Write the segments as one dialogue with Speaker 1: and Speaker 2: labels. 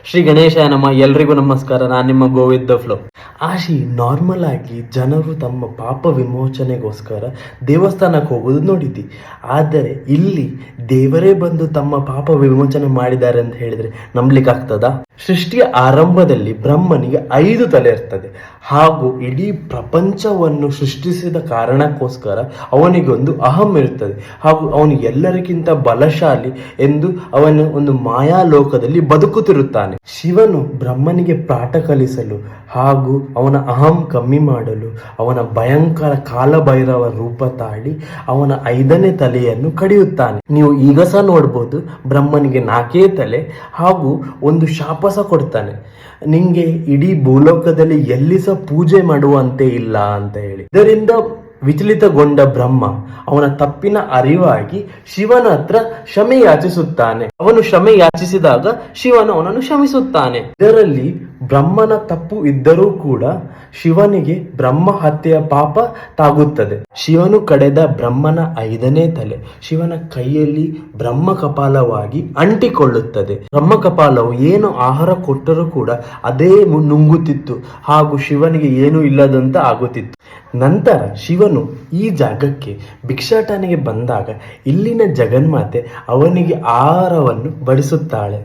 Speaker 1: ಶ್ರೀ ಗಣೇಶಾಯ ನಮ. ಎಲ್ರಿಗೂ ನಮಸ್ಕಾರ. ನಾನು ನಿಮ್ಮ ಗೋವಿಂದ ದ ಫ್ಲೋ. ನಾರ್ಮಲ್ ಆಗಿ ಜನರು ತಮ್ಮ ಪಾಪ ವಿಮೋಚನೆಗೋಸ್ಕರ ದೇವಸ್ಥಾನಕ್ಕೆ ಹೋಗೋದು ನೋಡಿದ್ದಿ. ಆದರೆ ಇಲ್ಲಿ ದೇವರೇ ಬಂದು ತಮ್ಮ ಪಾಪ ವಿಮೋಚನೆ ಮಾಡಿದ್ದಾರೆ ಅಂತ ಹೇಳಿದ್ರೆ ನಂಬಲಿಕ್ಕೆ ಆಗ್ತದಾ? ಸೃಷ್ಟಿಯ ಆರಂಭದಲ್ಲಿ ಬ್ರಹ್ಮನಿಗೆ 5 ತಲೆ ಇರ್ತದೆ. ಹಾಗೂ ಇಡೀ ಪ್ರಪಂಚವನ್ನು ಸೃಷ್ಟಿಸಿದ ಕಾರಣಕ್ಕೋಸ್ಕರ ಅವನಿಗೆ ಒಂದು ಅಹಂ ಇರ್ತದೆ. ಹಾಗೂ ಅವನು ಎಲ್ಲರಿಗಿಂತ ಬಲಶಾಲಿ ಎಂದು ಅವನ ಒಂದು ಮಾಯಾಲೋಕದಲ್ಲಿ ಬದುಕುತ್ತಿರುತ್ತಾನೆ. ಶಿವನು ಬ್ರಹ್ಮನಿಗೆ ಪಾಠ ಕಲಿಸಲು ಹಾಗೂ ಅವನ ಅಹಂ ಕಮ್ಮಿ ಮಾಡಲು ಅವನ ಭಯಂಕರ ಕಾಲಭೈರವ ರೂಪ ತಾಳಿ ಅವನ 5ನೇ ತಲೆಯನ್ನು ಕಡಿಯುತ್ತಾನೆ. ನೀವು ಈಗ ಸಹ ನೋಡ್ಬೋದು, ಬ್ರಹ್ಮನಿಗೆ 4 ತಲೆ ಹಾಗೂ ಒಂದು ಶಾಪ ಸಹ ಕೊಡ್ತಾನೆ. ನಿಂಗೆ ಇಡೀ ಭೂಲೋಕದಲ್ಲಿ ಎಲ್ಲಿ ಸಹ ಪೂಜೆ ಮಾಡುವಂತೆ ಇಲ್ಲ ಅಂತ ಹೇಳಿ. ಇದರಿಂದ ವಿಚಲಿತಗೊಂಡ ಬ್ರಹ್ಮ ಅವನ ತಪ್ಪಿನ ಅರಿವಾಗಿ ಶಿವನ ಹತ್ರ ಕ್ಷಮೆ ಯಾಚಿಸುತ್ತಾನೆ. ಅವನು ಕ್ಷಮೆ ಯಾಚಿಸಿದಾಗ ಶಿವನು ಅವನನ್ನು ಕ್ಷಮಿಸುತ್ತಾನೆ. ಇದರಲ್ಲಿ ಬ್ರಹ್ಮನ ತಪ್ಪು ಇದ್ದರೂ ಕೂಡ ಶಿವನಿಗೆ ಬ್ರಹ್ಮ ಹತ್ಯೆಯ ಪಾಪ ತಾಗುತ್ತದೆ. ಶಿವನು ಕಡೆದ ಬ್ರಹ್ಮನ 5ನೇ ತಲೆ ಶಿವನ ಕೈಯಲ್ಲಿ ಬ್ರಹ್ಮ ಕಪಾಲವಾಗಿ ಅಂಟಿಕೊಳ್ಳುತ್ತದೆ. ಬ್ರಹ್ಮ ಕಪಾಲವು ಏನು ಆಹಾರ ಕೊಟ್ಟರೂ ಕೂಡ ಅದೇ ನುಂಗುತ್ತಿತ್ತು ಹಾಗೂ ಶಿವನಿಗೆ ಏನೂ ಇಲ್ಲದಂತ ಆಗುತ್ತಿತ್ತು. ನಂತರ ಶಿವನು ಈ ಜಾಗಕ್ಕೆ ಭಿಕ್ಷಾಟನೆಗೆ ಬಂದಾಗ ಇಲ್ಲಿನ ಜಗನ್ಮಾತೆ ಅವನಿಗೆ ಆಹಾರವನ್ನು ಬಡಿಸುತ್ತಾಳೆ.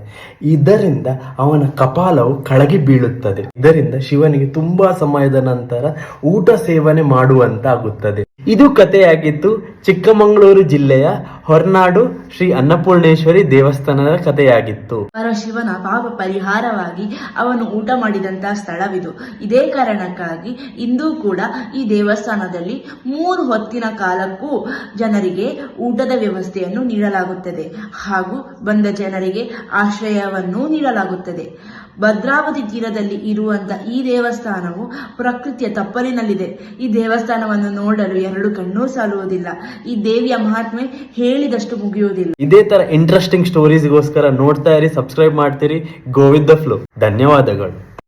Speaker 1: ಇದರಿಂದ ಅವನ ಕಪಾಲವು ಕೆಳಗೆ ಬೀಳುತ್ತದೆ. ಇದರಿಂದ ಶಿವನಿಗೆ ತುಂಬಾ ಸಮಯದ ನಂತರ ಊಟ ಸೇವನೆ ಮಾಡುವಂತಾಗುತ್ತದೆ. ಇದು ಕಥೆಯಾಗಿತ್ತು. ಚಿಕ್ಕಮಗಳೂರು ಜಿಲ್ಲೆಯ ಹೊರನಾಡು ಶ್ರೀ ಅನ್ನಪೂರ್ಣೇಶ್ವರಿ ದೇವಸ್ಥಾನದ ಕಥೆಯಾಗಿತ್ತು.
Speaker 2: ಶಿವನ ಪಾಪ ಪರಿಹಾರವಾಗಿ ಅವನು ಊಟ ಮಾಡಿದಂತಹ ಸ್ಥಳವಿದು. ಇದೇ ಕಾರಣಕ್ಕಾಗಿ ಇಂದು ಕೂಡ ಈ ದೇವಸ್ಥಾನದಲ್ಲಿ 3 ಹೊತ್ತಿನ ಕಾಲಕ್ಕೂ ಜನರಿಗೆ ಊಟದ ವ್ಯವಸ್ಥೆಯನ್ನು ನೀಡಲಾಗುತ್ತದೆ ಹಾಗೂ ಬಂದ ಜನರಿಗೆ ಆಶ್ರಯವನ್ನು ನೀಡಲಾಗುತ್ತದೆ. ಭದ್ರಾವತಿ ತೀರದಲ್ಲಿ ಇರುವಂತ ಈ ದೇವಸ್ಥಾನವು ಪ್ರಕೃತಿಯ ತಪ್ಪಲಿನಲ್ಲಿದೆ. ಈ ದೇವಸ್ಥಾನವನ್ನು ನೋಡಲು 2 ಕಣ್ಣೂ ಸಾಲುವುದಿಲ್ಲ. ಈ ದೇವಿಯ ಮಹಾತ್ಮೆ ಹೇಳಿದಷ್ಟು ಮುಗಿಯುವುದಿಲ್ಲ.
Speaker 1: ಇದೇ ತರ ಇಂಟ್ರೆಸ್ಟಿಂಗ್ ಸ್ಟೋರೀಸ್ಗೋಸ್ಕರ ನೋಡ್ತಾ ಇರಿ, ಸಬ್ಸ್ಕ್ರೈಬ್ ಮಾಡ್ತೀರಿ ಗೋವಿಂದ ಫ್ಲೋ. ಧನ್ಯವಾದಗಳು.